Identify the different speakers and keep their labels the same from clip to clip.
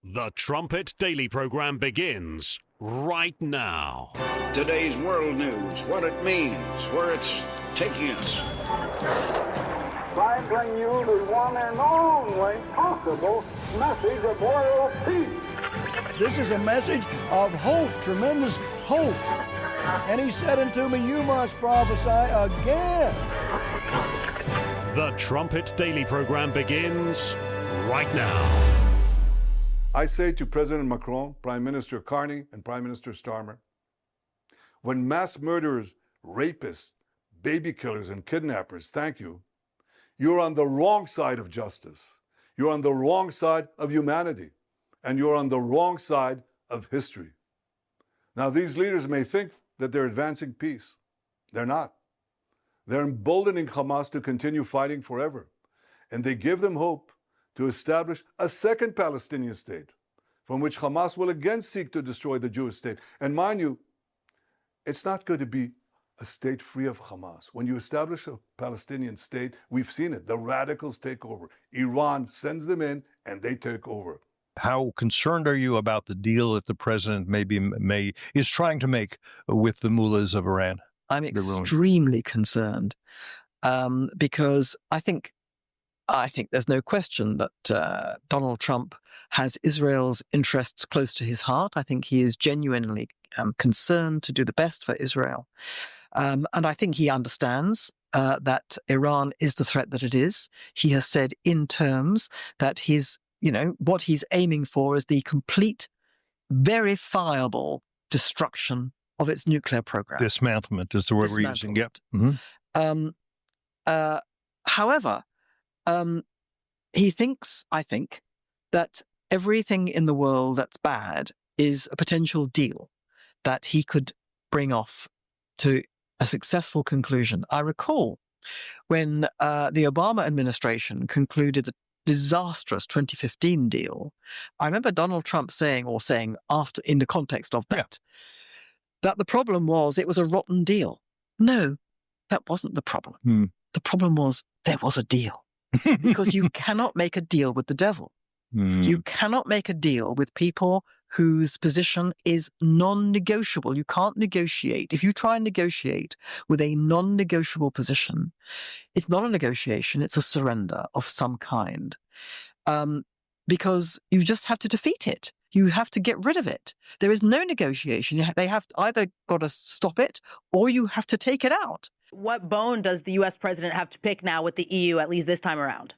Speaker 1: The Trumpet Daily program begins right now.
Speaker 2: Today's world news, what it means, where it's taking us.
Speaker 3: I bring you the one and only possible message of world peace.
Speaker 4: This is a message of hope, tremendous hope. And he said unto me, you must prophesy again.
Speaker 1: The Trumpet Daily program begins right now.
Speaker 5: I say to President Macron, Prime Minister Carney, and Prime Minister Starmer, when mass murderers, rapists, baby killers, and kidnappers thank you, you're on the wrong side of justice. You're on the wrong side of humanity. And you're on the wrong side of history. Now, these leaders may think that they're advancing peace. They're not. They're emboldening Hamas to continue fighting forever. And they give them hope to establish a second Palestinian state, from which Hamas will again seek to destroy the Jewish state. And mind you, it's not going to be a state free of Hamas. When you establish a Palestinian state, we've seen it. The radicals take over. Iran sends them in, and they take over.
Speaker 6: How concerned are you about the deal that the president is trying to make with the mullahs of Iran?
Speaker 7: I'm extremely concerned because I think there's no question that Donald Trump has Israel's interests close to his heart. I think he is genuinely concerned to do the best for Israel. And I think he understands that Iran is the threat that it is. He has said in terms that what he's aiming for is the complete, verifiable destruction of its nuclear program.
Speaker 6: Dismantlement is the word we're using. Yep. Mm-hmm.
Speaker 7: However, he thinks, I think, that everything in the world that's bad is a potential deal that he could bring off to a successful conclusion. I recall when the Obama administration concluded the disastrous 2015 deal, I remember Donald Trump saying after, in the context of that, that the problem was it was a rotten deal. No, that wasn't the problem. The problem was there was a deal. Because you cannot make a deal with the devil. You cannot make a deal with people whose position is non-negotiable. You can't negotiate. If you try and negotiate with a non-negotiable position, it's not a negotiation, it's a surrender of some kind. Because you just have to defeat it. You have to get rid of it. There is no negotiation. They have either got to stop it or you have to take it out.
Speaker 8: What bone does the U.S. president have to pick now with the EU, at least this time around?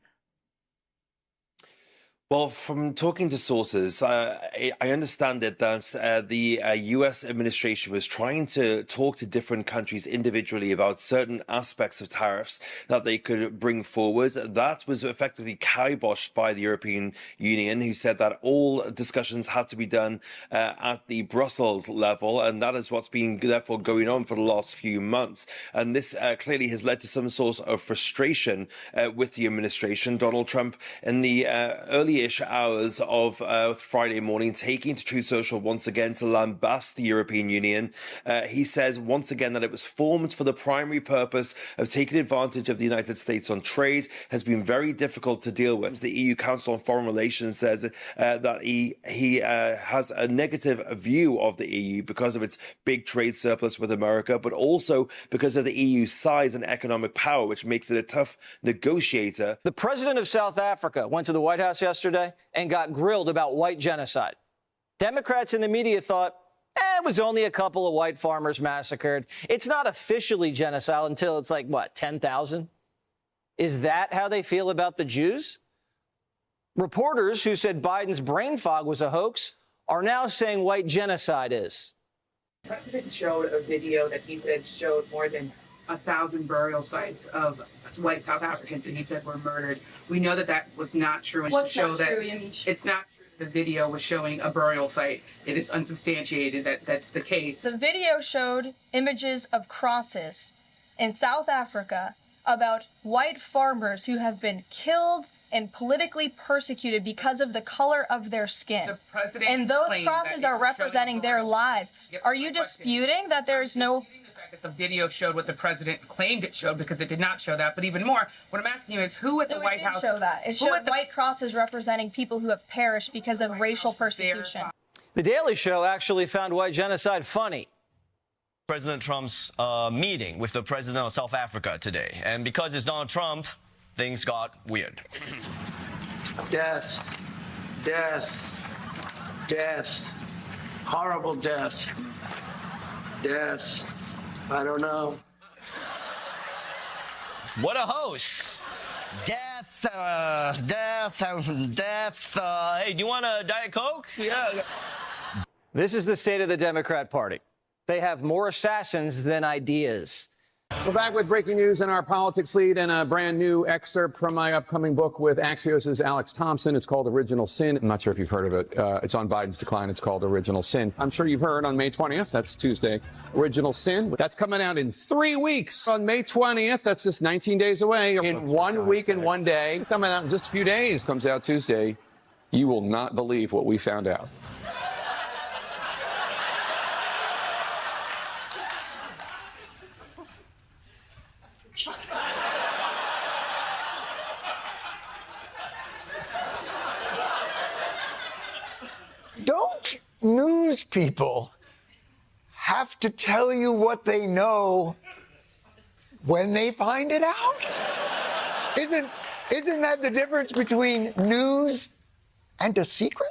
Speaker 9: Well, from talking to sources, I understand it that the U.S. administration was trying to talk to different countries individually about certain aspects of tariffs that they could bring forward. That was effectively kiboshed by the European Union, who said that all discussions had to be done at the Brussels level, and that is what's been therefore going on for the last few months. And this clearly has led to some sort of frustration with the administration. Donald Trump, in the early hours of Friday morning, taking to Truth Social once again to lambast the European Union. He says once again that it was formed for the primary purpose of taking advantage of the United States on trade, has been very difficult to deal with. The EU Council on Foreign Relations says that he has a negative view of the EU because of its big trade surplus with America, but also because of the EU's size and economic power, which makes it a tough negotiator.
Speaker 10: The president of South Africa went to the White House yesterday and got grilled about white genocide. Democrats in the media thought, it was only a couple of white farmers massacred. It's not officially genocide until it's 10,000? Is that how they feel about the Jews? Reporters who said Biden's brain fog was a hoax are now saying white genocide is.
Speaker 11: The president showed a video that he said showed more than 1,000 burial sites of white South Africans that he said were murdered. We know that that was not true. And
Speaker 12: What's
Speaker 11: show
Speaker 12: not
Speaker 11: that
Speaker 12: true, Yamiche?
Speaker 11: It's not true. The video was showing a burial site. It is unsubstantiated that that's the case.
Speaker 12: The video showed images of crosses in South Africa about white farmers who have been killed and politically persecuted because of the color of their skin. And those crosses are representing their lives. Are you disputing that there's no
Speaker 11: fact that the video showed what the president claimed it showed, because it did not show that. But even more, what I'm asking you is who at the White House
Speaker 12: show that? It showed white crosses representing people who have perished because of racial persecution.
Speaker 10: The Daily Show actually found white genocide funny.
Speaker 13: President Trump's meeting with the president of South Africa today. And because it's Donald Trump, things got weird.
Speaker 14: Death, death, death, horrible death, death, I don't know.
Speaker 13: What a host. Death, death. Hey, do you want a Diet Coke? Yeah.
Speaker 10: This is the state of the Democrat Party. They have more assassins than ideas.
Speaker 15: We're back with breaking news in our politics lead and a brand new excerpt from my upcoming book with Axios' Alex Thompson. It's called Original Sin. I'm not sure if you've heard of it. It's on Biden's decline. It's called Original Sin. I'm sure you've heard on May 20th. That's Tuesday. Original Sin. That's coming out in 3 weeks. On May 20th, that's just 19 days away. In 1 week and 1 day. Coming out in just a few days. Comes out Tuesday. You will not believe what we found out.
Speaker 14: Don't news people have to tell you what they know when they find it out? Isn't that the difference between news and a secret?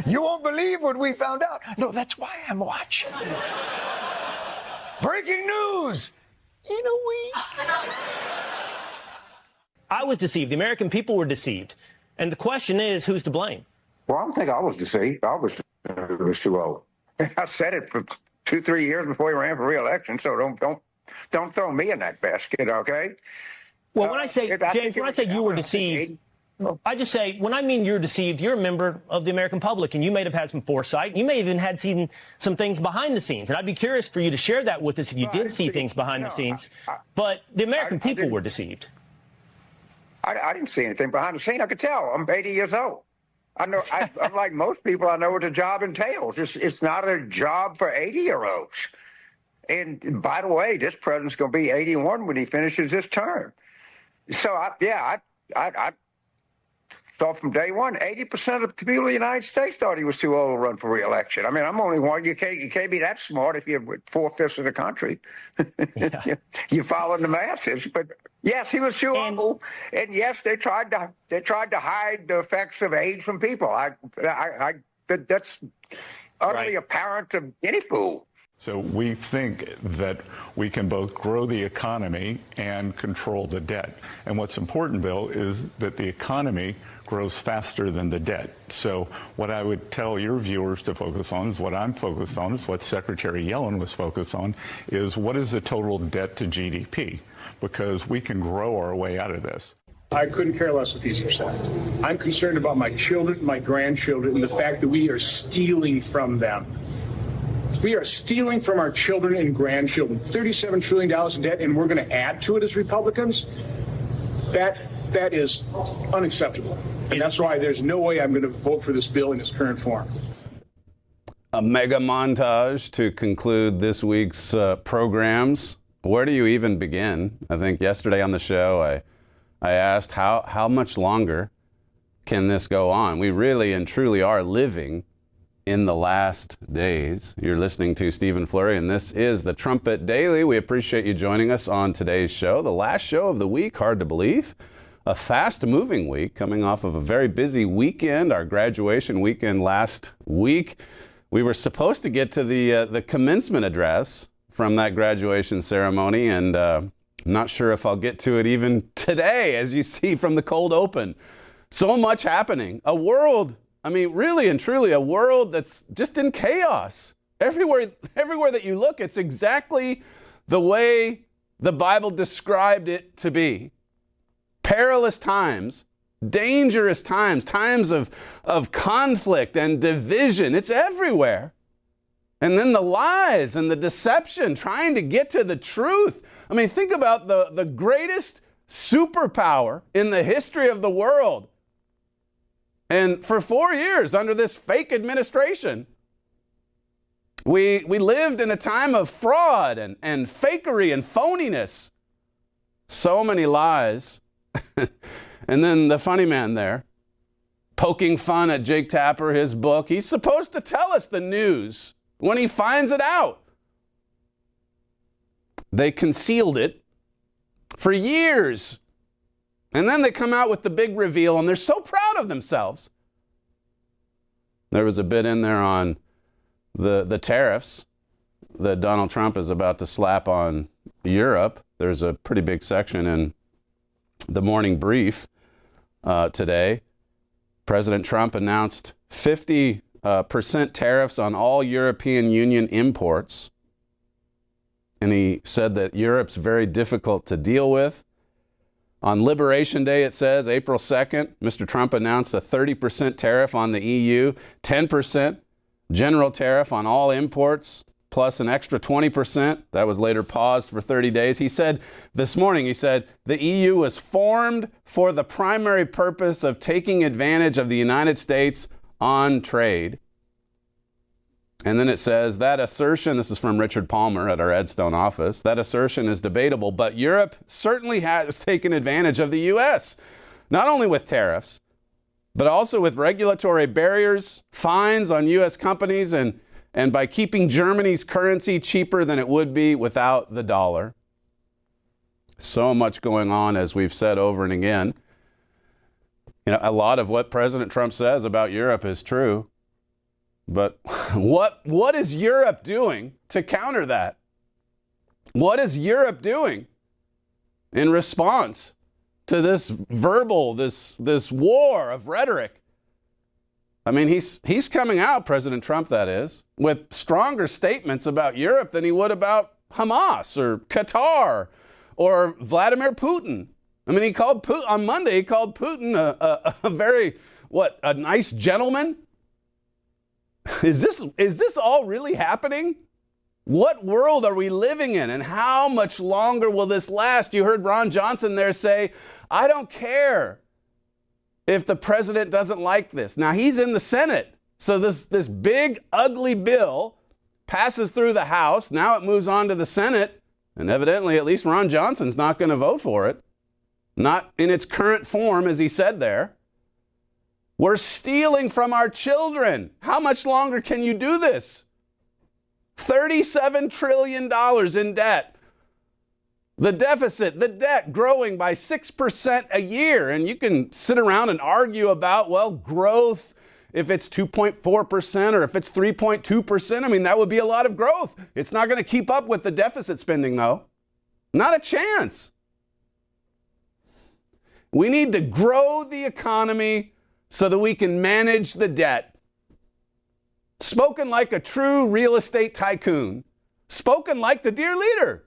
Speaker 14: You won't believe what we found out. No, that's why I'm watching. Breaking news in a week.
Speaker 16: I was deceived. The American people were deceived. And the question is, who's to blame?
Speaker 17: Well, I don't think I was deceived. It was too old. I said it for 2-3 years before he ran for re-election. So don't throw me in that basket, okay?
Speaker 16: Well, when I say, James, when I say you were deceived, I just say, when I mean you're deceived, you're a member of the American public, and you may have had some foresight. You may even had seen some things behind the scenes. And I'd be curious for you to share that with us if you did see things behind the scenes. But the American people were deceived.
Speaker 17: I didn't see anything behind the scene. I could tell. I'm 80 years old. I know. I'm like most people. I know what the job entails. It's not a job for 80-year-olds. And by the way, this president's going to be 81 when he finishes this term. So I thought from day one, 80% of the people in the United States thought he was too old to run for re-election. I mean, I'm only one. You can't be that smart if you're 4/5 of the country. Yeah. You're following the masses. But yes, he was too old. And yes, they tried to hide the effects of age from people. That's utterly apparent to any fool.
Speaker 18: So we think that we can both grow the economy and control the debt. And what's important, Bill, is that the economy grows faster than the debt. So what I would tell your viewers to focus on is what I'm focused on, is what Secretary Yellen was focused on, is what is the total debt to GDP? Because we can grow our way out of this.
Speaker 19: I couldn't care less if he's upset. I'm concerned about my children, my grandchildren, and the fact that we are stealing from them. We are stealing from our children and grandchildren. $37 trillion in debt, and we're going to add to it as Republicans? That is unacceptable. And that's why there's no way I'm going to vote for this bill in its current form.
Speaker 20: A mega montage to conclude this week's programs. Where do you even begin? I think yesterday on the show, I asked how much longer can this go on? We really and truly are living in the last days. You're listening to Stephen Flurry, and this is the Trumpet Daily. We appreciate you joining us on today's show. The last show of the week, hard to believe. A fast-moving week, coming off of a very busy weekend, our graduation weekend last week. We were supposed to get to the commencement address from that graduation ceremony, and I'm not sure if I'll get to it even today, as you see from the cold open. So much happening. A world, I mean, really and truly a world that's just in chaos. Everywhere that you look, it's exactly the way the Bible described it to be. Perilous times, dangerous times, times of conflict and division. It's everywhere. And then the lies and the deception, trying to get to the truth. I mean, think about the greatest superpower in the history of the world. And for 4 years under this fake administration, We lived in a time of fraud and fakery and phoniness. So many lies. And then the funny man there, poking fun at Jake Tapper, his book. He's supposed to tell us the news when he finds it out. They concealed it for years. And then they come out with the big reveal, and they're so proud of themselves. There was a bit in there on the tariffs that Donald Trump is about to slap on Europe. There's a pretty big section in the morning brief today. President Trump announced 50% tariffs on all European Union imports. And he said that Europe's very difficult to deal with. On Liberation Day, it says, April 2nd, Mr. Trump announced a 30% tariff on the EU, 10% general tariff on all imports, plus an extra 20%. That was later paused for 30 days. He said this morning, the EU was formed for the primary purpose of taking advantage of the United States on trade. And then it says that assertion, this is from Richard Palmer at our Edstone office, that assertion is debatable, but Europe certainly has taken advantage of the U.S., not only with tariffs, but also with regulatory barriers, fines on U.S. companies, and by keeping Germany's currency cheaper than it would be without the dollar. So much going on, as we've said over and again. You know, a lot of what President Trump says about Europe is true. But what is Europe doing to counter that? What is Europe doing in response to this verbal, this war of rhetoric? I mean, he's coming out, President Trump that is, with stronger statements about Europe than he would about Hamas or Qatar or Vladimir Putin. I mean, on Monday, he called Putin a very, a nice gentleman. Is this all really happening? What world are we living in, and how much longer will this last? You heard Ron Johnson there say, I don't care if the president doesn't like this. Now, he's in the Senate, so this big, ugly bill passes through the House. Now it moves on to the Senate, and evidently at least Ron Johnson's not going to vote for it. Not in its current form, as he said there. We're stealing from our children. How much longer can you do this? $37 trillion in debt. The deficit, the debt growing by 6% a year. And you can sit around and argue about, well, growth, if it's 2.4% or if it's 3.2%, I mean, that would be a lot of growth. It's not going to keep up with the deficit spending, though. Not a chance. We need to grow the economy so that we can manage the debt. Spoken like a true real estate tycoon. Spoken like the dear leader.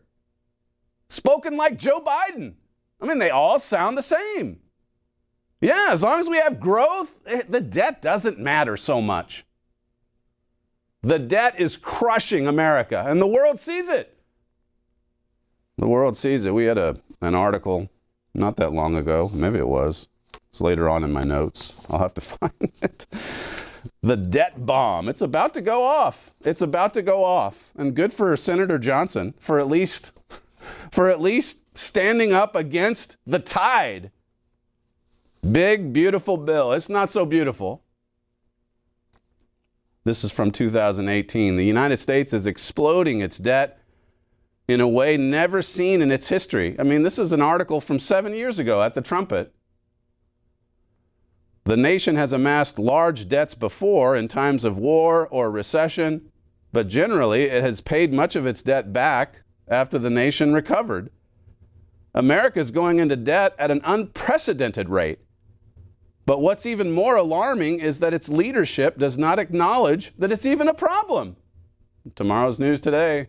Speaker 20: Spoken like Joe Biden. I mean, they all sound the same. Yeah, as long as we have growth, the debt doesn't matter so much. The debt is crushing America, and the world sees it. The world sees it. We had an article not that long ago. Maybe it was. It's later on in my notes. I'll have to find it. The debt bomb. It's about to go off. It's about to go off. And good for Senator Johnson for at least standing up against the tide. Big, beautiful bill. It's not so beautiful. This is from 2018. The United States is exploding its debt in a way never seen in its history. I mean, this is an article from 7 years ago at the Trumpet. The nation has amassed large debts before in times of war or recession, but generally it has paid much of its debt back after the nation recovered. America is going into debt at an unprecedented rate. But what's even more alarming is that its leadership does not acknowledge that it's even a problem. Tomorrow's news today.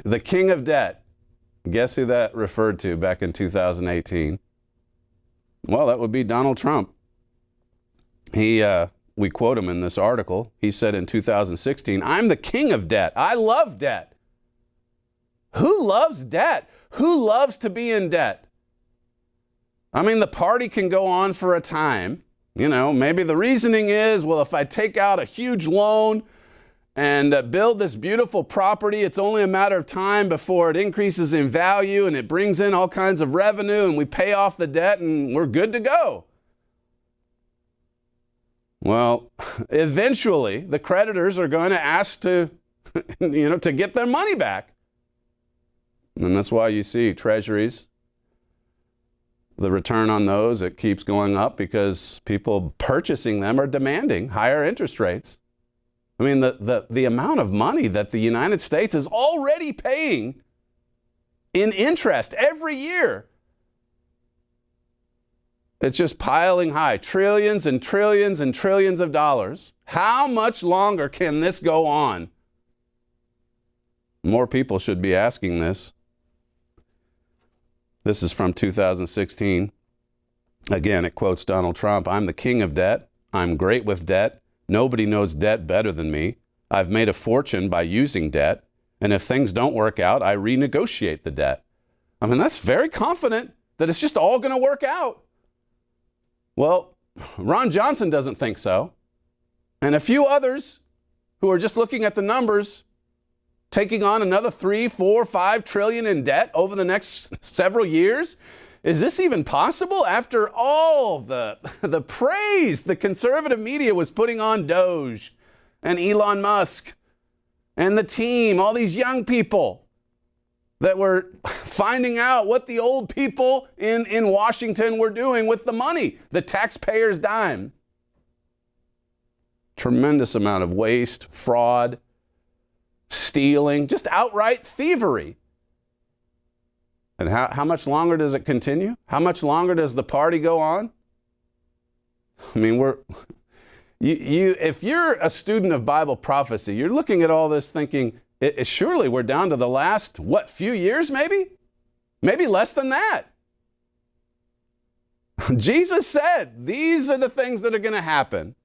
Speaker 20: The king of debt. Guess who that referred to back in 2018? Well, that would be Donald Trump. We quote him in this article. He said in 2016, I'm the king of debt. I love debt. Who loves debt? Who loves to be in debt? I mean, the party can go on for a time. You know, maybe the reasoning is, well, if I take out a huge loan and build this beautiful property. It's only a matter of time before it increases in value and it brings in all kinds of revenue and we pay off the debt and we're good to go. Well, eventually the creditors are going to ask to, to get their money back. And that's why you see treasuries, the return on those, it keeps going up because people purchasing them are demanding higher interest rates. I mean, the amount of money that the United States is already paying in interest every year, it's just piling high. Trillions and trillions and trillions of dollars. How much longer can this go on? More people should be asking this. This is from 2016. Again, it quotes Donald Trump. I'm the king of debt. I'm great with debt. Nobody knows debt better than me. I've made a fortune by using debt. And if things don't work out, I renegotiate the debt. I mean, that's very confident that it's just all going to work out. Well, Ron Johnson doesn't think so. And a few others who are just looking at the numbers, taking on another 3, 4, 5 trillion in debt over the next several years. Is this even possible after all the praise the conservative media was putting on Doge and Elon Musk and the team, all these young people that were finding out what the old people in Washington were doing with the money, the taxpayers' dime. Tremendous amount of waste, fraud, stealing, just outright thievery. And how much longer does it continue? How much longer does the party go on? I mean, if you're a student of Bible prophecy, you're looking at all this thinking, surely we're down to the last, few years maybe? Maybe less than that. Jesus said, these are the things that are going to happen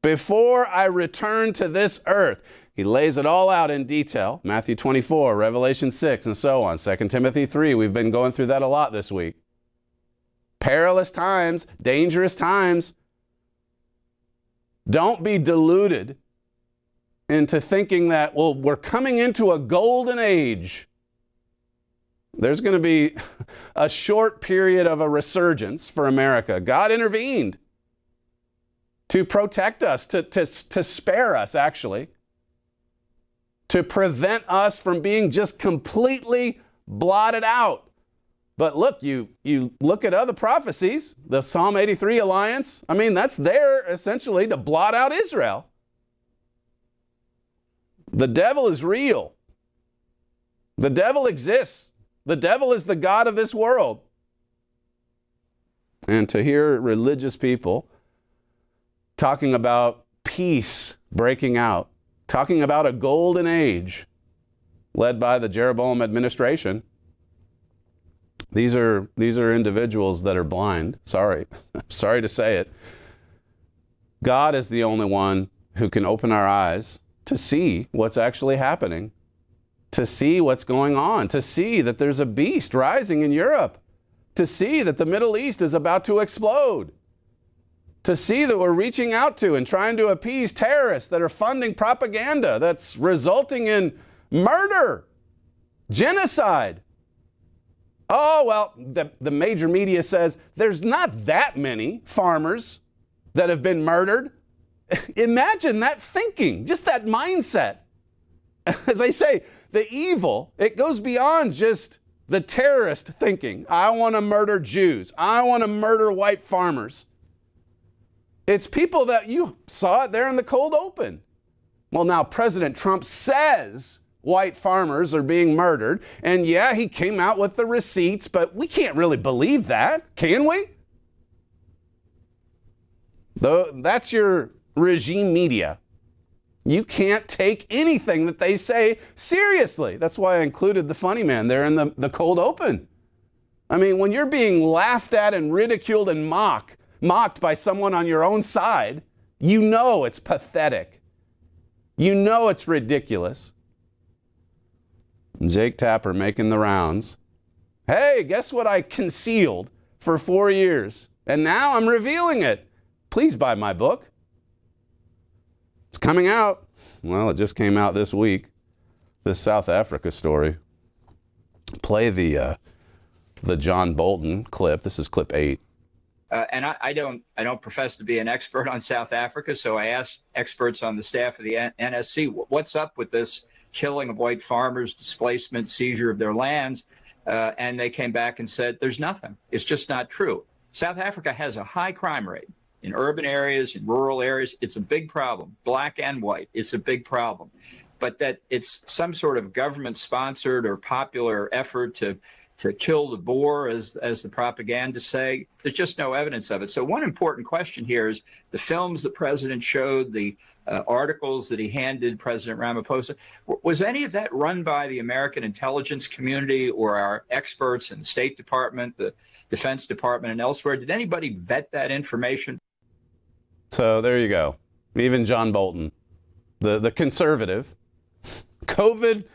Speaker 20: before I return to this earth. He lays it all out in detail. Matthew 24, Revelation 6, and so on. 2 Timothy 3, we've been going through that a lot this week. Perilous times, dangerous times. Don't be deluded into thinking that, we're coming into a golden age. There's going to be a short period of a resurgence for America. God intervened to protect us, to spare us, actually, to prevent us from being just completely blotted out. But look, you look at other prophecies, the Psalm 83 alliance, I mean, that's there essentially to blot out Israel. The devil is real. The devil exists. The devil is the god of this world. And to hear religious people talking about peace breaking out, talking about a golden age led by the Jeroboam administration, these are individuals that are blind. Sorry to say it. God is the only one who can open our eyes to see what's actually happening, to see what's going on, to see that there's a beast rising in Europe, to see that the Middle East is about to explode, to see that we're reaching out to and trying to appease terrorists that are funding propaganda that's resulting in murder, genocide. Oh, well, the major media says there's not that many farmers that have been murdered. Imagine that thinking, just that mindset. As I say, the evil, it goes beyond just the terrorist thinking. I want to murder Jews. I want to murder white farmers. It's people that you saw it there in the cold open. Well, now President Trump says white farmers are being murdered. And yeah, he came out with the receipts, but we can't really believe that, can we? Though that's your regime media. You can't take anything that they say seriously. That's why I included the funny man there in the cold open. I mean, when you're being laughed at and ridiculed and mocked by someone on your own side, you know it's pathetic. You know it's ridiculous. Jake Tapper making the rounds. Hey, guess what I concealed for 4 years? And now I'm revealing it. Please buy my book. It's coming out. Well, it just came out this week, this South Africa story. Play the John Bolton clip. This is clip 8.
Speaker 21: And I don't profess to be an expert on South Africa, so I asked experts on the staff of the NSC, what's up with this killing of white farmers, displacement, seizure of their lands? And they came back and said, there's nothing. It's just not true. South Africa has a high crime rate in urban areas, in rural areas. It's a big problem, black and white. It's a big problem. But that it's some sort of government-sponsored or popular effort to kill the Boer, as the propagandists say, there's just no evidence of it. So one important question here is the films the president showed, the articles that he handed President Ramaphosa, was any of that run by the American intelligence community or our experts in the State Department, the Defense Department, and elsewhere? Did anybody vet that information?
Speaker 20: So there you go. Even John Bolton, the conservative. COVID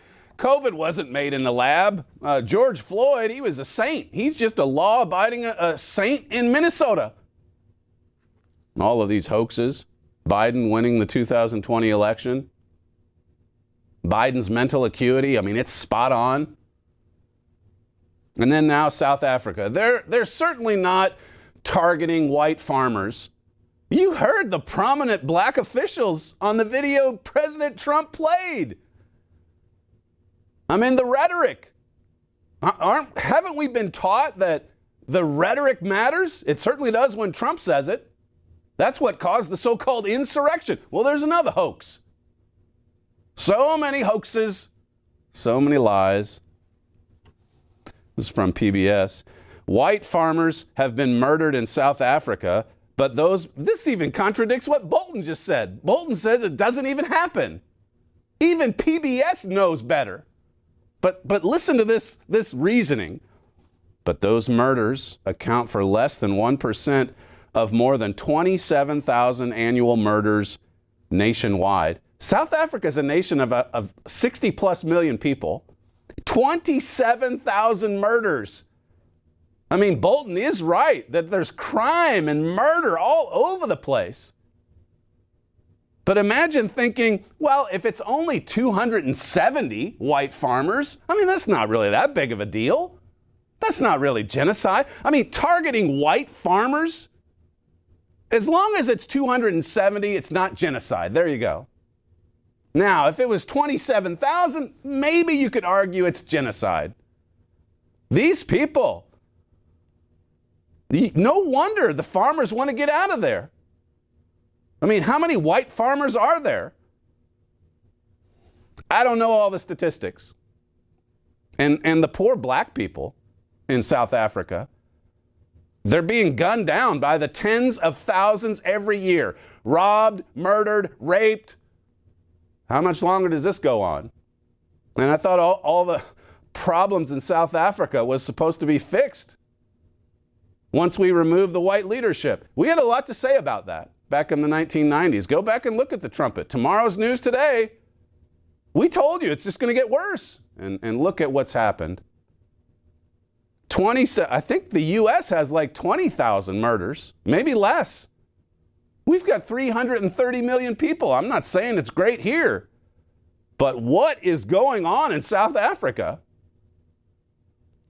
Speaker 20: wasn't made in the lab. George Floyd, he was a saint. He's just a law-abiding a saint in Minnesota. All of these hoaxes. Biden winning the 2020 election. Biden's mental acuity, I mean, it's spot on. And then now South Africa. They're certainly not targeting white farmers. You heard the prominent black officials on the video President Trump played. I mean, the rhetoric. Haven't we been taught that the rhetoric matters? It certainly does when Trump says it. That's what caused the so-called insurrection. Well, there's another hoax. So many hoaxes, so many lies. This is from PBS. White farmers have been murdered in South Africa, but this even contradicts what Bolton just said. Bolton says it doesn't even happen. Even PBS knows better. But listen to this reasoning. But those murders account for less than 1% of more than 27,000 annual murders nationwide. South Africa is a nation of 60 plus million people. 27,000 murders. I mean, Bolton is right that there's crime and murder all over the place. But imagine thinking, well, if it's only 270 white farmers, I mean, that's not really that big of a deal. That's not really genocide. I mean, targeting white farmers, as long as it's 270, it's not genocide. There you go. Now, if it was 27,000, maybe you could argue it's genocide. These people, no wonder the farmers want to get out of there. I mean, how many white farmers are there? I don't know all the statistics. And the poor black people in South Africa, they're being gunned down by the tens of thousands every year. Robbed, murdered, raped. How much longer does this go on? And I thought all the problems in South Africa was supposed to be fixed once we removed the white leadership. We had a lot to say about that back in the 1990s. Go back and look at the Trumpet. Tomorrow's news today. We told you it's just going to get worse. And look at what's happened. I think the U.S. has like 20,000 murders, maybe less. We've got 330 million people. I'm not saying it's great here. But what is going on in South Africa?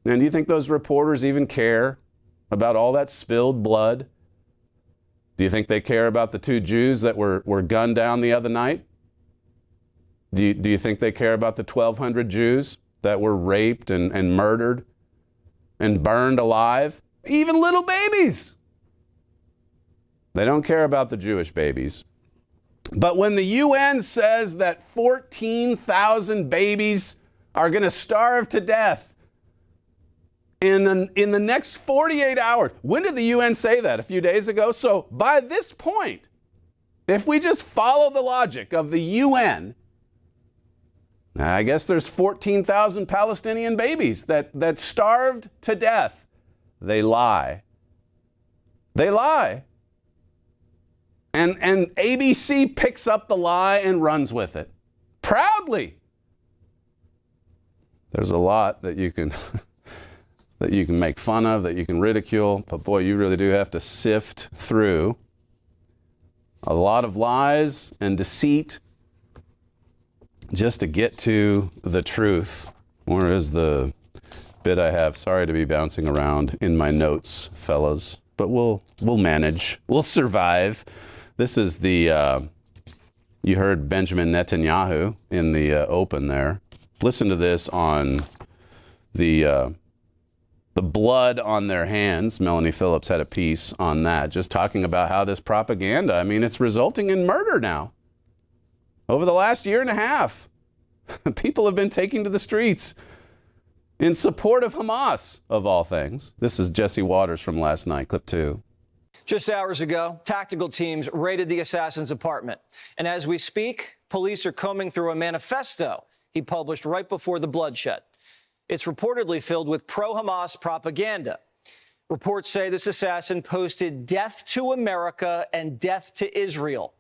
Speaker 20: And do you think those reporters even care about all that spilled blood? Do you think they care about the 2 Jews that were gunned down the other night? Do you think they care about the 1,200 Jews that were raped and murdered and burned alive? Even little babies. They don't care about the Jewish babies. But when the UN says that 14,000 babies are going to starve to death in the next 48 hours. When did the UN say that? A few days ago? So by this point, if we just follow the logic of the UN, I guess there's 14,000 Palestinian babies that starved to death. They lie. They lie. And ABC picks up the lie and runs with it. Proudly. There's a lot that you can that you can make fun of, that you can ridicule, but boy, you really do have to sift through a lot of lies and deceit just to get to the truth. Where is the bit I have? Sorry to be bouncing around in my notes, fellas, but we'll manage. We'll survive. This is the, you heard Benjamin Netanyahu in the open there. Listen to this on the blood on their hands. Melanie Phillips had a piece on that, just talking about how this propaganda, I mean, it's resulting in murder now. Over the last year and a half, people have been taking to the streets in support of Hamas, of all things. This is Jesse Waters from last night, clip 2.
Speaker 10: Just hours ago, tactical teams raided the assassin's apartment. And as we speak, police are combing through a manifesto he published right before the bloodshed. It's reportedly filled with pro-Hamas propaganda. Reports say this assassin posted death to America and death to Israel.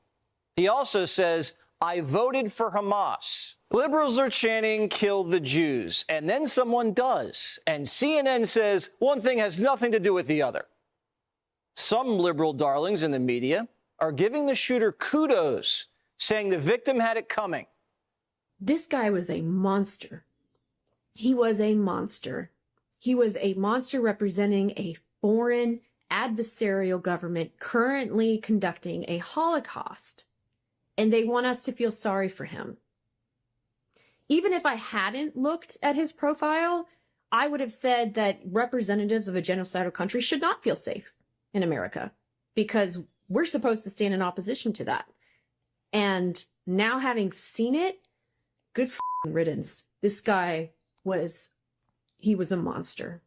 Speaker 10: He also says, I voted for Hamas. Liberals are chanting, kill the Jews. And then someone does. And CNN says one thing has nothing to do with the other. Some liberal darlings in the media are giving the shooter kudos, saying the victim had it coming.
Speaker 2: This guy was a monster. He was a monster. He was a monster representing a foreign adversarial government currently conducting a Holocaust. And they want us to feel sorry for him. Even if I hadn't looked at his profile, I would have said that representatives of a genocidal country should not feel safe in America because we're supposed to stand in opposition to that. And now having seen it, good riddance. This guy was a monster.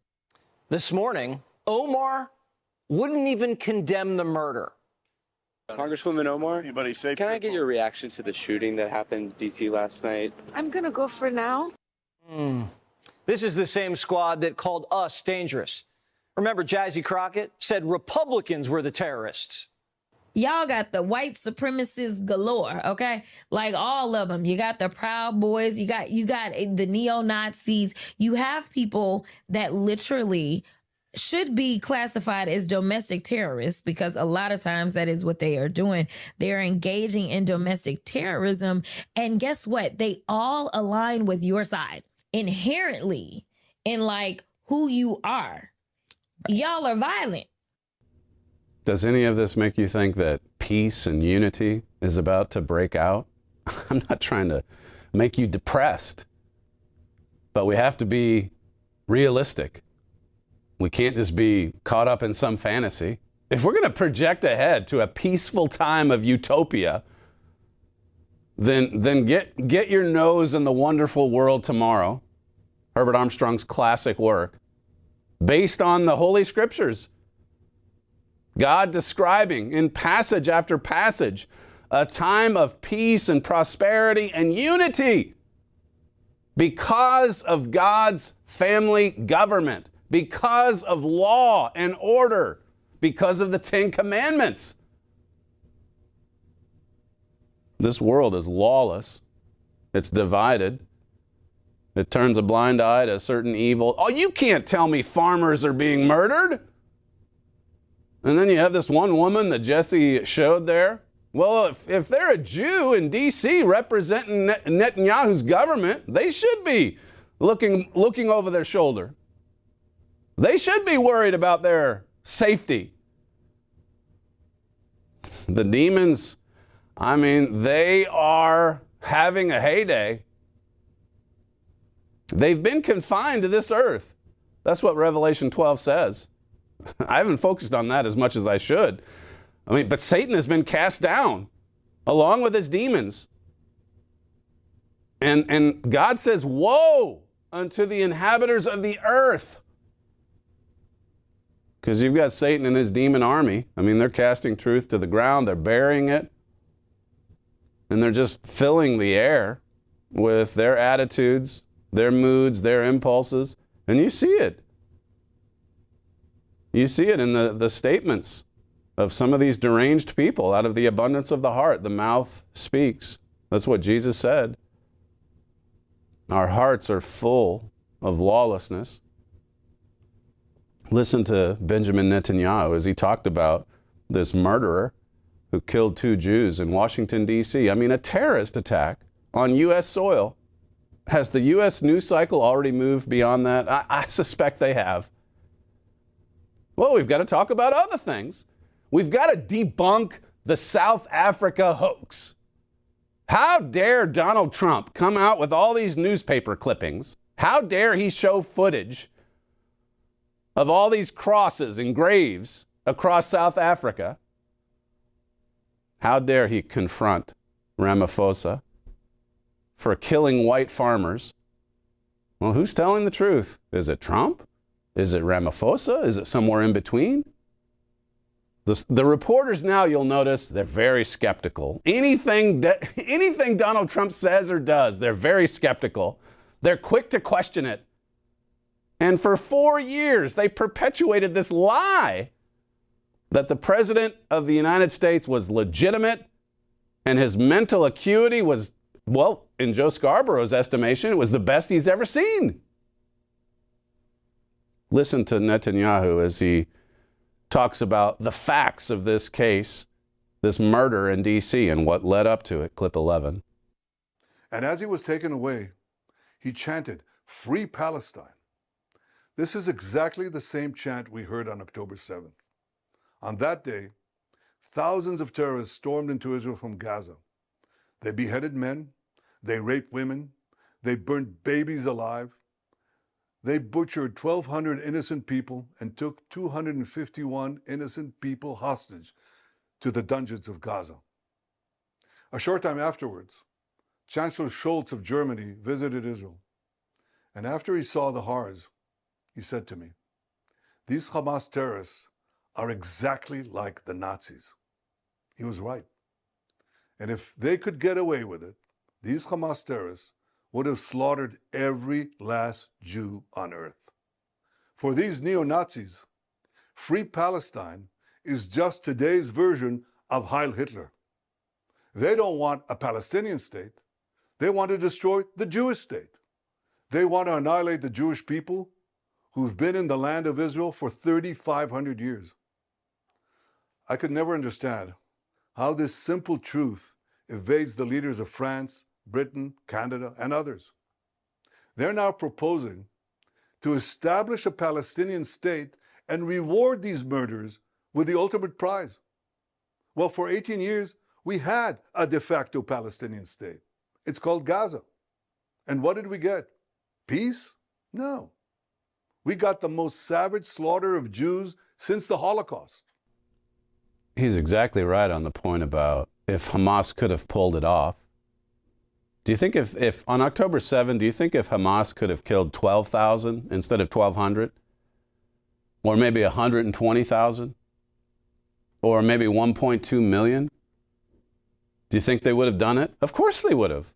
Speaker 10: This morning, Omar wouldn't even condemn the murder.
Speaker 22: Congresswoman Omar, can I get your reaction to the shooting that happened in D.C. last night?
Speaker 23: I'm going to go for now.
Speaker 10: This is the same squad that called us dangerous. Remember, Jazzy Crockett said Republicans were the terrorists.
Speaker 24: Y'all got the white supremacists galore, okay? Like all of them. You got the Proud Boys. You got the neo-Nazis. You have people that literally should be classified as domestic terrorists because a lot of times that is what they are doing. They're engaging in domestic terrorism. And guess what? They all align with your side inherently in like who you are. Y'all are violent.
Speaker 20: Does any of this make you think that peace and unity is about to break out? I'm not trying to make you depressed, but we have to be realistic. We can't just be caught up in some fantasy. If we're going to project ahead to a peaceful time of utopia, then get your nose in the wonderful world tomorrow. Herbert Armstrong's classic work, based on the Holy Scriptures. God describing in passage after passage a time of peace and prosperity and unity because of God's family government, because of law and order, because of the Ten Commandments. This world is lawless. It's divided. It turns a blind eye to certain evil. Oh, you can't tell me farmers are being murdered. And then you have this one woman that Jesse showed there. Well, if they're a Jew in D.C. representing Netanyahu's government, they should be looking over their shoulder. They should be worried about their safety. The demons, I mean, they are having a heyday. They've been confined to this earth. That's what Revelation 12 says. I haven't focused on that as much as I should. I mean, but Satan has been cast down along with his demons. And God says, woe unto the inhabitants of the earth. Because you've got Satan and his demon army. I mean, they're casting truth to the ground. They're burying it. And they're just filling the air with their attitudes, their moods, their impulses. And you see it. You see it in the statements of some of these deranged people. Out of the abundance of the heart, the mouth speaks. That's what Jesus said. Our hearts are full of lawlessness. Listen to Benjamin Netanyahu as he talked about this murderer who killed 2 Jews in Washington, D.C. I mean, a terrorist attack on U.S. soil. Has the U.S. news cycle already moved beyond that? I suspect they have. Well, we've got to talk about other things. We've got to debunk the South Africa hoax. How dare Donald Trump come out with all these newspaper clippings? How dare he show footage of all these crosses and graves across South Africa? How dare he confront Ramaphosa for killing white farmers? Well, who's telling the truth? Is it Trump? Is it Ramaphosa? Is it somewhere in between? The reporters now, you'll notice, they're very skeptical. Anything Donald Trump says or does, they're very skeptical. They're quick to question it. And for 4 years, they perpetuated this lie that the President of the United States was legitimate and his mental acuity was, well, in Joe Scarborough's estimation, it was the best he's ever seen. Listen to Netanyahu as he talks about the facts of this case, this murder in D.C. and what led up to it. Clip 11.
Speaker 5: And as he was taken away, he chanted, "Free Palestine." This is exactly the same chant we heard on October 7th. On that day, thousands of terrorists stormed into Israel from Gaza. They beheaded men, they raped women, they burned babies alive, they butchered 1,200 innocent people and took 251 innocent people hostage to the dungeons of Gaza. A short time afterwards, Chancellor Scholz of Germany visited Israel. And after he saw the horrors, he said to me, "These Hamas terrorists are exactly like the Nazis." He was right. And if they could get away with it, these Hamas terrorists would have slaughtered every last Jew on earth. For these neo-Nazis, Free Palestine is just today's version of Heil Hitler. They don't want a Palestinian state. They want to destroy the Jewish state. They want to annihilate the Jewish people who've been in the land of Israel for 3,500 years. I could never understand how this simple truth evades the leaders of France, Britain, Canada, and others. They're now proposing to establish a Palestinian state and reward these murderers with the ultimate prize. Well, for 18 years, we had a de facto Palestinian state. It's called Gaza. And what did we get? Peace? No. We got the most savage slaughter of Jews since the Holocaust.
Speaker 20: He's exactly right on the point about if Hamas could have pulled it off. Do you think if on October 7, do you think if Hamas could have killed 12,000 instead of 1,200? Or maybe 120,000? Or maybe 1.2 million? Do you think they would have done it? Of course they would have.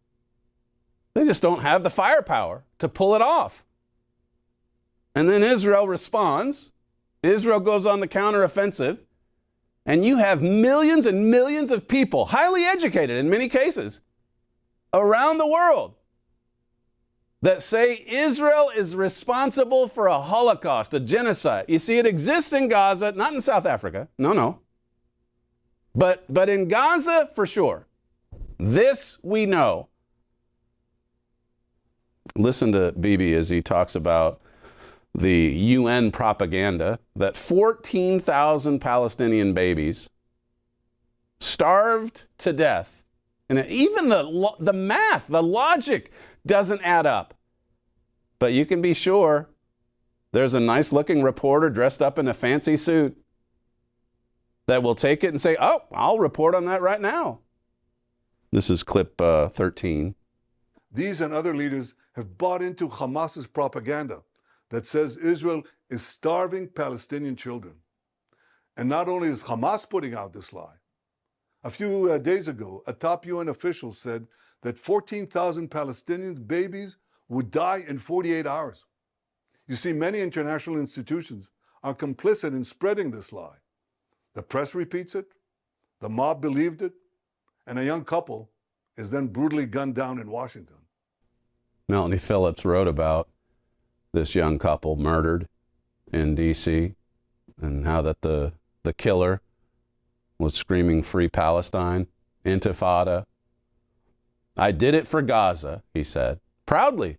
Speaker 20: They just don't have the firepower to pull it off. And then Israel responds. Israel goes on the counteroffensive. And you have millions and millions of people, highly educated in many cases, around the world that say Israel is responsible for a Holocaust, a genocide. You see, it exists in Gaza, not in South Africa. No. But in Gaza, for sure. This we know. Listen to Bibi as he talks about the UN propaganda that 14,000 Palestinian babies starved to death. And even the math, the logic doesn't add up. But you can be sure there's a nice looking reporter dressed up in a fancy suit that will take it and say, "Oh, I'll report on that right now." This is clip 13.
Speaker 5: These and other leaders have bought into Hamas's propaganda that says Israel is starving Palestinian children. And not only is Hamas putting out this lie, a few days ago, a top UN official said that 14,000 Palestinian babies would die in 48 hours. You see, many international institutions are complicit in spreading this lie. The press repeats it, the mob believed it, and a young couple is then brutally gunned down in Washington.
Speaker 20: Melanie Phillips wrote about this young couple murdered in D.C. and how that the killer was screaming "Free Palestine," Intifada. I did it for Gaza, he said, proudly.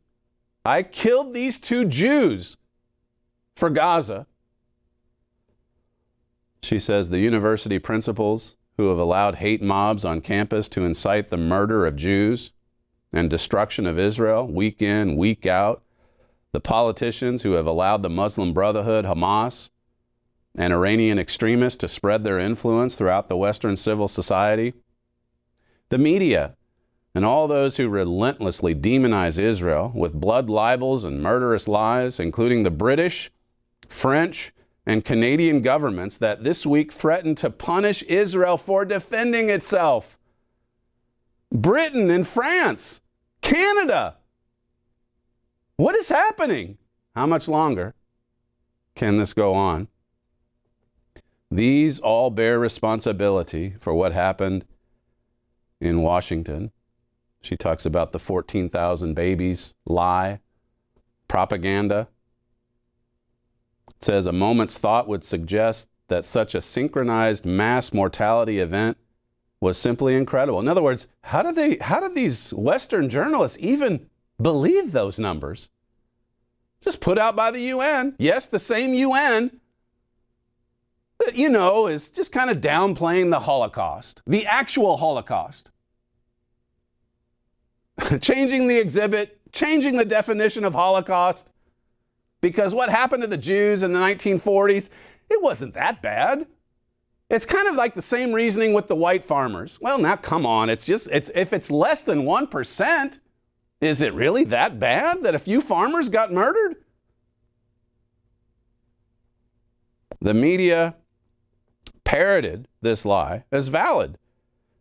Speaker 20: I killed these 2 Jews for Gaza. She says the university principals who have allowed hate mobs on campus to incite the murder of Jews and destruction of Israel week in, week out, the politicians who have allowed the Muslim Brotherhood, Hamas, and Iranian extremists to spread their influence throughout the Western civil society, the media, and all those who relentlessly demonize Israel with blood libels and murderous lies, including the British, French, and Canadian governments that this week threatened to punish Israel for defending itself. Britain and France, Canada. What is happening? How much longer can this go on? These all bear responsibility for what happened in Washington. She talks about the 14,000 babies lie, propaganda. It says a moment's thought would suggest that such a synchronized mass mortality event was simply incredible. In other words, how do these Western journalists even believe those numbers? Just put out by the UN. Yes, the same UN that, is just kind of downplaying the Holocaust, the actual Holocaust. Changing the exhibit, changing the definition of Holocaust. Because what happened to the Jews in the 1940s, it wasn't that bad. It's kind of like the same reasoning with the white farmers. Well, now come on, if it's less than 1%, is it really that bad that a few farmers got murdered? The media parroted this lie as valid.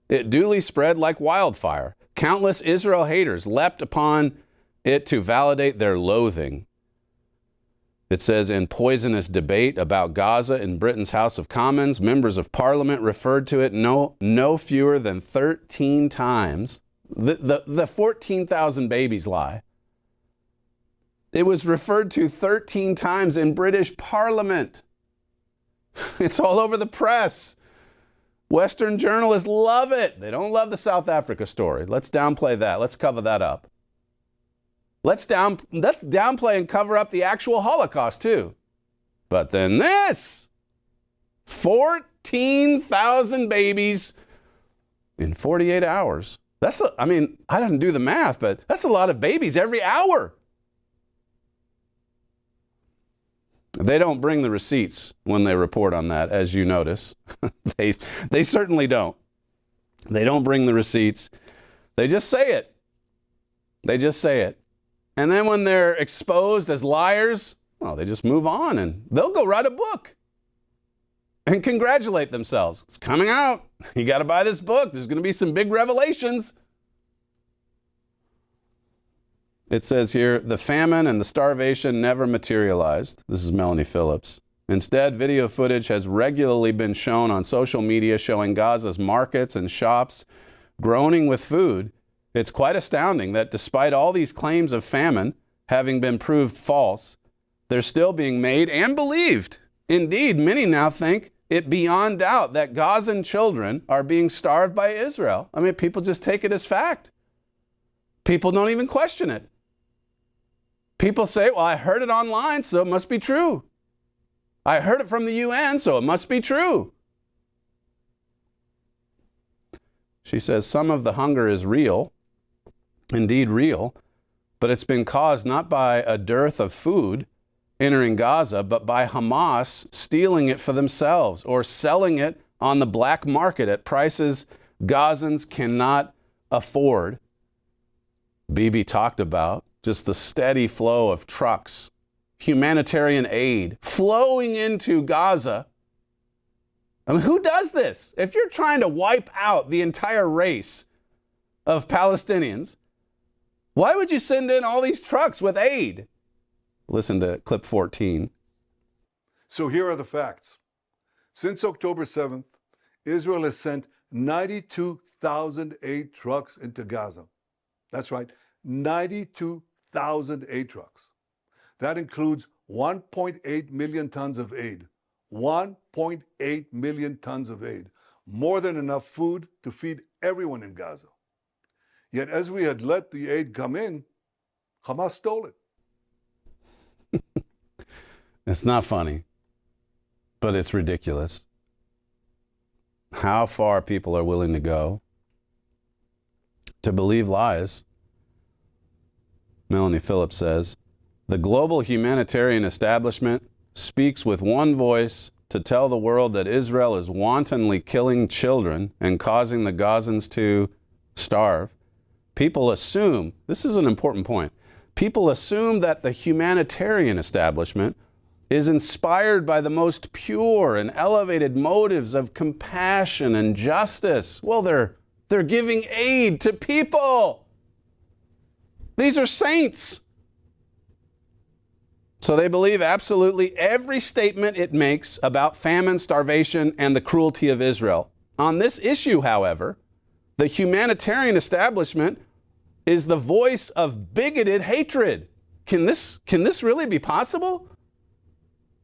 Speaker 20: It duly spread like wildfire. Countless Israel haters leapt upon it to validate their loathing. It says, in poisonous debate about Gaza in Britain's House of Commons, members of Parliament referred to it no fewer than 13 times. The 14,000 babies lie. It was referred to 13 times in British Parliament. It's all over the press. Western journalists love it. They don't love the South Africa story. Let's downplay that. Let's cover that up. Let's downplay and cover up the actual Holocaust too. But then this, 14,000 babies in 48 hours. I didn't do the math, but that's a lot of babies every hour. They don't bring the receipts when they report on that, as you notice. They certainly don't. They don't bring the receipts. They just say it. They just say it. And then when they're exposed as liars, well, they just move on and they'll go write a book and congratulate themselves. It's coming out. You got to buy this book. There's going to be some big revelations. It says here, the famine and the starvation never materialized. This is Melanie Phillips. Instead, video footage has regularly been shown on social media showing Gaza's markets and shops groaning with food. It's quite astounding that despite all these claims of famine having been proved false, they're still being made and believed. Indeed, many now think it beyond doubt that Gazan children are being starved by Israel. People just take it as fact. People don't even question it. People say, well, I heard it online, so it must be true. I heard it from the UN, so it must be true. She says some of the hunger is real, indeed real, but it's been caused not by a dearth of food entering Gaza, but by Hamas stealing it for themselves or selling it on the black market at prices Gazans cannot afford. Bibi talked about just the steady flow of trucks, humanitarian aid flowing into Gaza. Who does this? If you're trying to wipe out the entire race of Palestinians, why would you send in all these trucks with aid? Listen to clip 14.
Speaker 5: So here are the facts. Since October 7th, Israel has sent 92,000 aid trucks into Gaza. That's right, 92,000 aid trucks. That includes 1.8 million tons of aid. 1.8 million tons of aid. More than enough food to feed everyone in Gaza. Yet as we had let the aid come in, Hamas stole it.
Speaker 20: It's not funny, but it's ridiculous how far people are willing to go to believe lies. Melanie Phillips says, the global humanitarian establishment speaks with one voice to tell the world that Israel is wantonly killing children and causing the Gazans to starve. People assume, this is an important point, people assume that the humanitarian establishment is inspired by the most pure and elevated motives of compassion and justice. Well, they're giving aid to people. These are saints. So they believe absolutely every statement it makes about famine, starvation, and the cruelty of Israel. On this issue, however, the humanitarian establishment is the voice of bigoted hatred. Can this really be possible?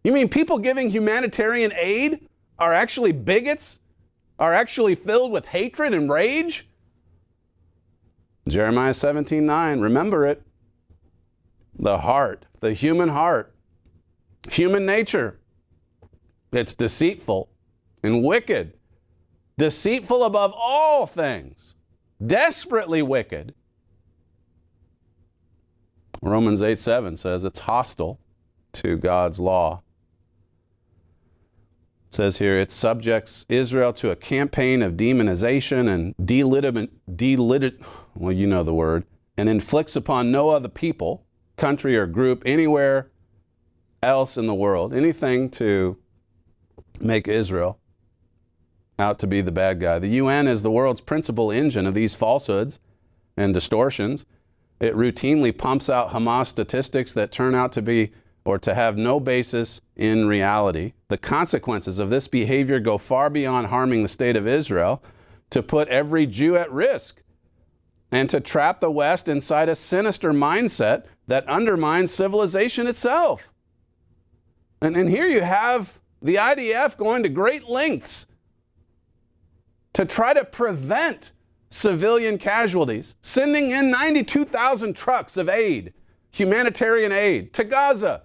Speaker 20: You mean people giving humanitarian aid are actually bigots? Are actually filled with hatred and rage? Jeremiah 17:9, remember it. The heart, the human heart, human nature, it's deceitful and wicked, deceitful above all things, desperately wicked. Romans 8:7 says it's hostile to God's law. It says here, it subjects Israel to a campaign of demonization and well, you know the word, and inflicts upon no other people, country or group anywhere else in the world anything to make Israel out to be the bad guy. The UN is the world's principal engine of these falsehoods and distortions. It routinely pumps out Hamas statistics that turn out to be or to have no basis in reality. The consequences of this behavior go far beyond harming the state of Israel to put every Jew at risk and to trap the West inside a sinister mindset that undermines civilization itself. And here you have the IDF going to great lengths to try to prevent civilian casualties, sending in 92,000 trucks of aid, humanitarian aid, to Gaza.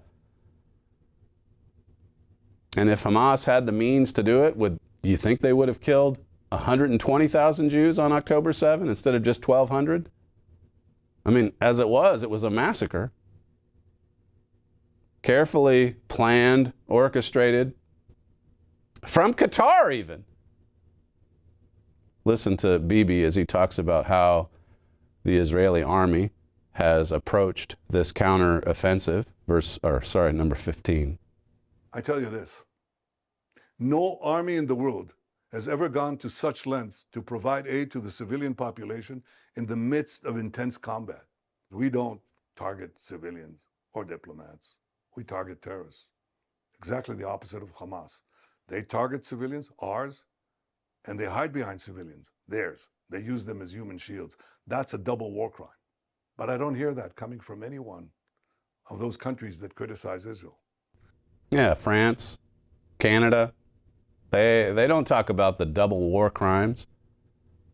Speaker 20: And if Hamas had the means to do it, do you think they would have killed 120,000 Jews on October 7 instead of just 1,200? I mean, as it was a massacre. Carefully planned, orchestrated, from Qatar even. Listen to Bibi as he talks about how the Israeli army has approached this counteroffensive. Number 15.
Speaker 5: I tell you this, no army in the world has ever gone to such lengths to provide aid to the civilian population in the midst of intense combat. We don't target civilians or diplomats. We target terrorists. Exactly the opposite of Hamas. They target civilians, ours, and they hide behind civilians, theirs. They use them as human shields. That's a double war crime. But I don't hear that coming from any one of those countries that criticize Israel.
Speaker 20: Yeah, France, Canada, they don't talk about the double war crimes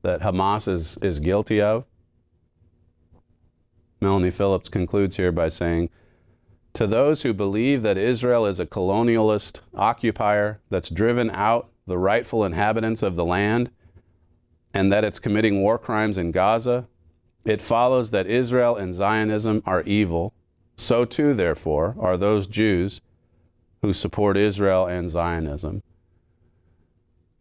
Speaker 20: that Hamas is guilty of. Melanie Phillips concludes here by saying, to those who believe that Israel is a colonialist occupier that's driven out the rightful inhabitants of the land and that it's committing war crimes in Gaza, it follows that Israel and Zionism are evil. So too, therefore, are those Jews who support Israel and Zionism.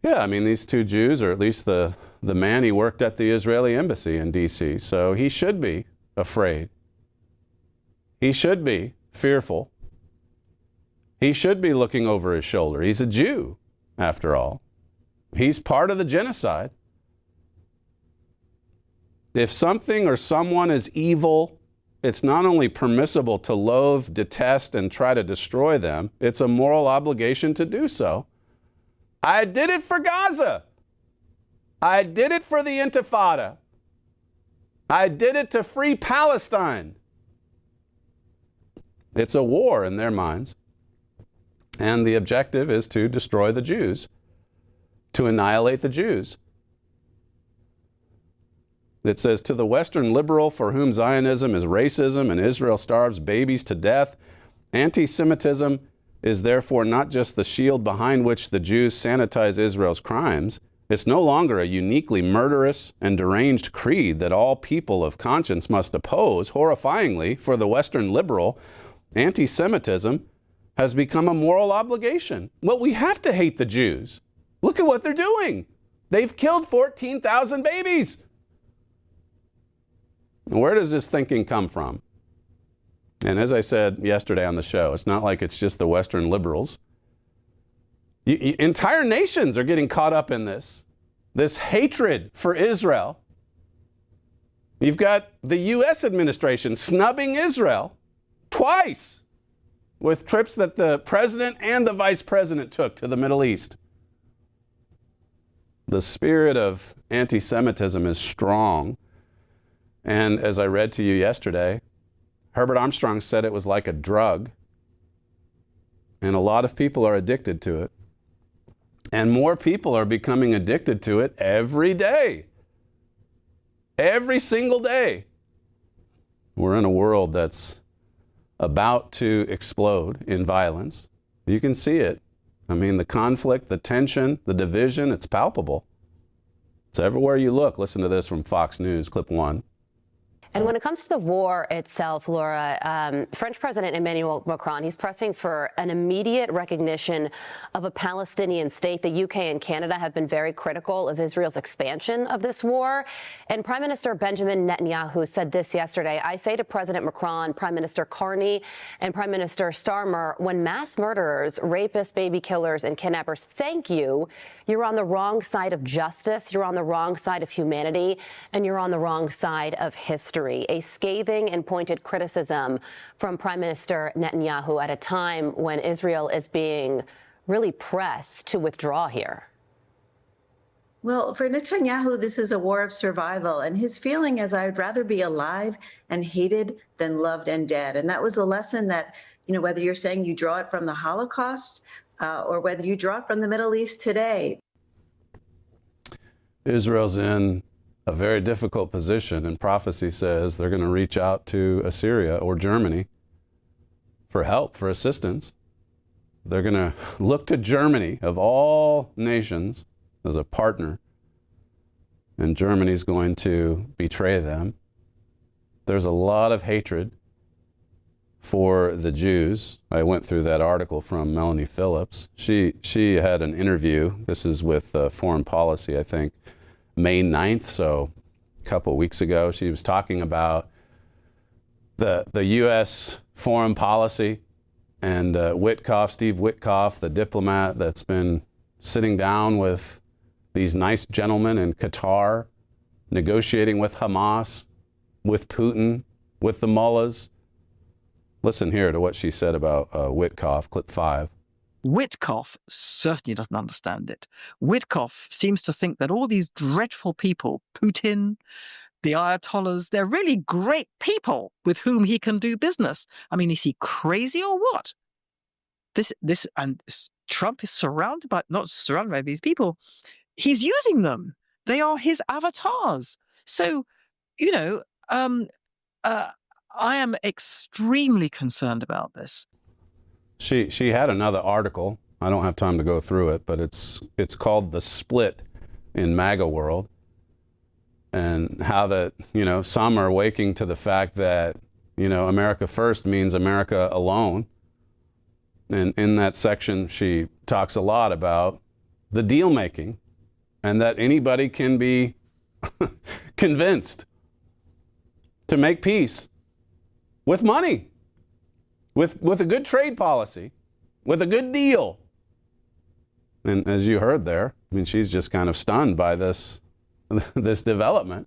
Speaker 20: Yeah, I mean, these two Jews, or at least the man, he worked at the Israeli embassy in D.C., so he should be afraid. He should be fearful. He should be looking over his shoulder. He's a Jew, after all. He's part of the genocide. If something or someone is evil, it's not only permissible to loathe, detest, and try to destroy them, it's a moral obligation to do so. I did it for Gaza. I did it for the Intifada. I did it to free Palestine. It's a war in their minds. And the objective is to destroy the Jews, to annihilate the Jews. It says, to the Western liberal for whom Zionism is racism and Israel starves babies to death, anti-Semitism is therefore not just the shield behind which the Jews sanitize Israel's crimes. It's no longer a uniquely murderous and deranged creed that all people of conscience must oppose. Horrifyingly, for the Western liberal, anti-Semitism has become a moral obligation. Well, we have to hate the Jews. Look at what they're doing. They've killed 14,000 babies. Where does this thinking come from? And as I said yesterday on the show, it's not like it's just the Western liberals. Entire nations are getting caught up in this hatred for Israel. You've got the U.S. administration snubbing Israel twice with trips that the president and the vice president took to the Middle East. The spirit of anti-Semitism is strong. And as I read to you yesterday, Herbert Armstrong said it was like a drug. And a lot of people are addicted to it. And more people are becoming addicted to it every day. Every single day. We're in a world that's about to explode in violence. You can see it. I mean, the conflict, the tension, the division, it's palpable. It's everywhere you look. Listen to this from Fox News, clip 1.
Speaker 1: And when it comes to the war itself, Laura, French President Emmanuel Macron, he's pressing for an immediate recognition of a Palestinian state. The UK and Canada have been very critical of Israel's expansion of this war. And Prime Minister Benjamin Netanyahu said this yesterday. I say to President Macron, Prime Minister Carney, and Prime Minister Starmer, when mass murderers, rapists, baby killers, and kidnappers thank you, you're on the wrong side of justice, you're on the wrong side of humanity, and you're on the wrong side of history. A scathing and pointed criticism from Prime Minister Netanyahu at a time when Israel is being really pressed to withdraw here.
Speaker 3: Well, for Netanyahu, this is a war of survival, and his feeling is I'd rather be alive and hated than loved and dead. And that was a lesson that, you know, whether you're saying you draw it from the Holocaust or whether you draw it from the Middle East today.
Speaker 20: Israel's in a very difficult position, and prophecy says they're going to reach out to Assyria or Germany for help, for assistance. They're going to look to Germany, of all nations, as a partner, and Germany's going to betray them. There's a lot of hatred for the Jews. I went through that article from Melanie Phillips. She had an interview. This is with Foreign Policy, I think, May 9th, so a couple weeks ago. She was talking about the U.S. foreign policy and Steve Witkoff, the diplomat that's been sitting down with these nice gentlemen in Qatar, negotiating with Hamas, with Putin, with the mullahs. Listen here to what she said about Witkoff, clip 5.
Speaker 7: Witkoff certainly doesn't understand it. Witkoff seems to think that all these dreadful people, Putin, the Ayatollahs, they're really great people with whom he can do business. I mean, is he crazy or what? And Trump is not surrounded by these people. He's using them. They are his avatars. So, you know, I am extremely concerned about this.
Speaker 20: She had another article. I don't have time to go through it, but it's called The Split in MAGA World, and how that, you know, some are waking to the fact that, you know, America first means America alone. And in that section, she talks a lot about the deal making and that anybody can be convinced to make peace with money. With a good trade policy, with a good deal. And as you heard there, I mean, she's just kind of stunned by this development.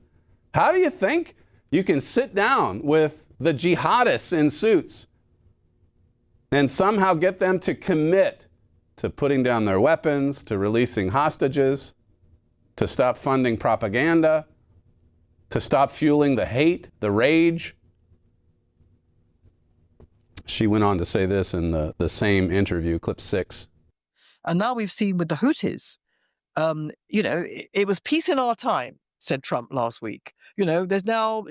Speaker 20: How do you think you can sit down with the jihadists in suits and somehow get them to commit to putting down their weapons, to releasing hostages, to stop funding propaganda, to stop fueling the hate, the rage? She went on to say this in the same interview, clip 6.
Speaker 7: And now we've seen with the Houthis, you know, it was peace in our time, said Trump last week. There's now,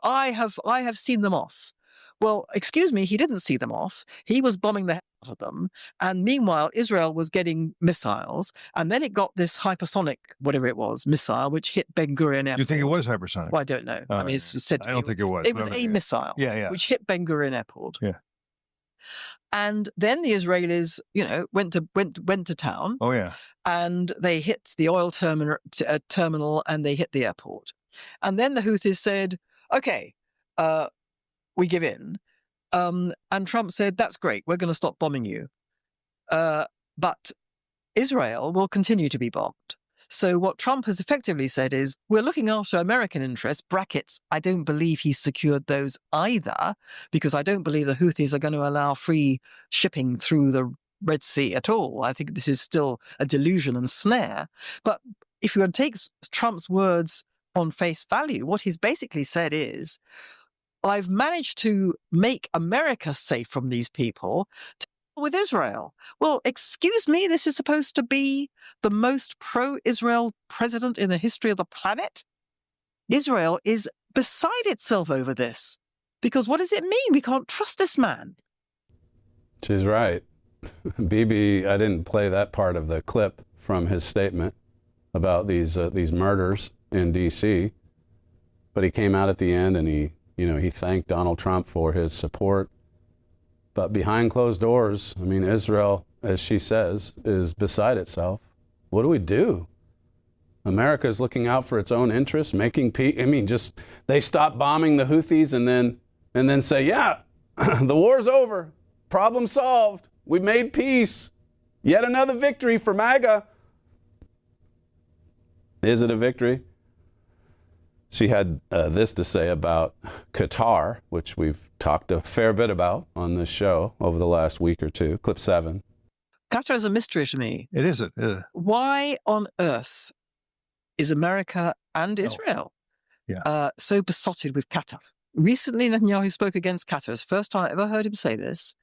Speaker 7: I have seen them off. Well, excuse me, he didn't see them off. He was bombing the hell out of them. And meanwhile, Israel was getting missiles. And then it got this hypersonic, whatever it was, missile, which hit Ben Gurion Airport.
Speaker 4: You think it was hypersonic?
Speaker 7: Well, I don't know. I mean, it's said.
Speaker 4: I don't think it was.
Speaker 7: It was a missile, which hit Ben Gurion Airport.
Speaker 4: Yeah.
Speaker 7: And then the Israelis, went to town.
Speaker 4: Oh yeah.
Speaker 7: And they hit the oil terminal, and they hit the airport. And then the Houthis said, "Okay, we give in." And Trump said, "That's great. We're going to stop bombing you." But Israel will continue to be bombed. So what Trump has effectively said is, we're looking after American interests, brackets, I don't believe he's secured those either, because I don't believe the Houthis are going to allow free shipping through the Red Sea at all. I think this is still a delusion and snare. But if you take Trump's words on face value, what he's basically said is, I've managed to make America safe from these people with Israel. Well, excuse me, this is supposed to be the most pro-Israel president in the history of the planet? Israel is beside itself over this. Because what does it mean? We can't trust this man.
Speaker 20: She's right. Bibi, I didn't play that part of the clip from his statement about these murders in D.C., but he came out at the end and he thanked Donald Trump for his support. But behind closed doors, I mean, Israel, as she says, is beside itself. What do we do? America is looking out for its own interests, making peace. I mean, just they stop bombing the Houthis and then say, yeah, the war's over. Problem solved. We made peace. Yet another victory for MAGA. Is it a victory? She had this to say about Qatar, which we've talked a fair bit about on this show over the last week or two. Clip 7.
Speaker 7: Qatar is a mystery to me.
Speaker 4: It is.
Speaker 7: Why on earth is America and Israel so besotted with Qatar? Recently, Netanyahu spoke against Qatar. It's the first time I ever heard him say this.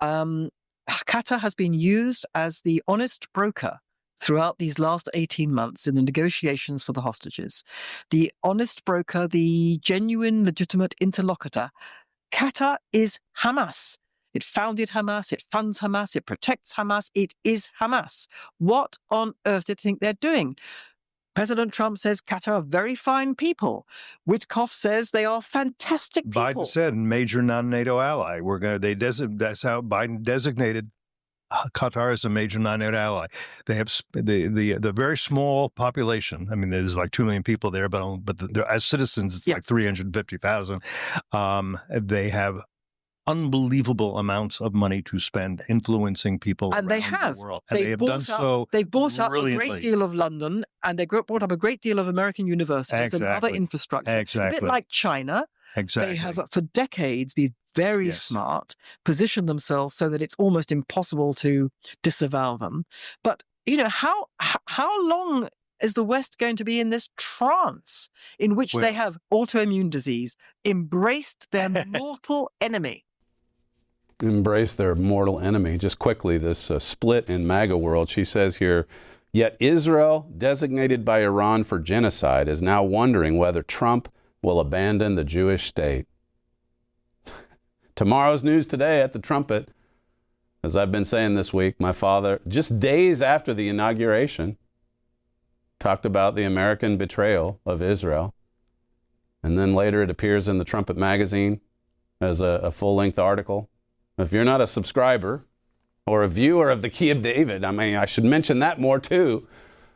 Speaker 7: Qatar has been used as the honest broker throughout these last 18 months in the negotiations for the hostages. The honest broker, the genuine, legitimate interlocutor. Qatar is Hamas. It founded Hamas, it funds Hamas, it protects Hamas, it is Hamas. What on earth do you think they're doing? President Trump says Qatar are very fine people. Witkoff says they are fantastic people.
Speaker 4: Biden said major non-NATO ally. That's how Biden designated Qatar as a major non-NATO ally. They have the very small population. I mean, there's like 2 million people there, but as citizens, it's like 350,000. They have unbelievable amounts of money to spend influencing people around the world. And they have done so
Speaker 7: They've bought up a
Speaker 4: brilliantly.
Speaker 7: great deal of London, and they brought up a great deal of American universities and other infrastructure.
Speaker 4: Exactly.
Speaker 7: A bit like China.
Speaker 4: Exactly.
Speaker 7: They have, for decades, been very smart, positioned themselves so that it's almost impossible to disavow them. But, how long is the West going to be in this trance in which they have autoimmune disease, embraced their mortal enemy?
Speaker 20: Embrace their mortal enemy. Just quickly, this split in MAGA world. She says here, yet Israel, designated by Iran for genocide, is now wondering whether Trump will abandon the Jewish state. Tomorrow's news today at the Trumpet. As I've been saying this week, my father, just days after the inauguration, talked about the American betrayal of Israel. And then later it appears in the Trumpet magazine as a full-length article. If you're not a subscriber or a viewer of the Key of David, I mean, I should mention that more too,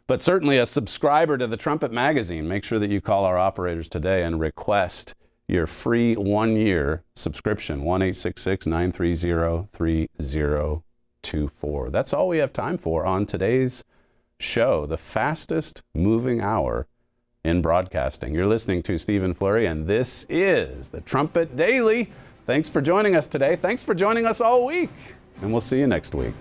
Speaker 20: but certainly a subscriber to the Trumpet magazine, make sure that you call our operators today and request your free 1-year subscription, 1-866-930-3024. That's all we have time for on today's show, the fastest moving hour in broadcasting. You're listening to Stephen Flurry, and this is the Trumpet Daily. Thanks for joining us today. Thanks for joining us all week, and we'll see you next week.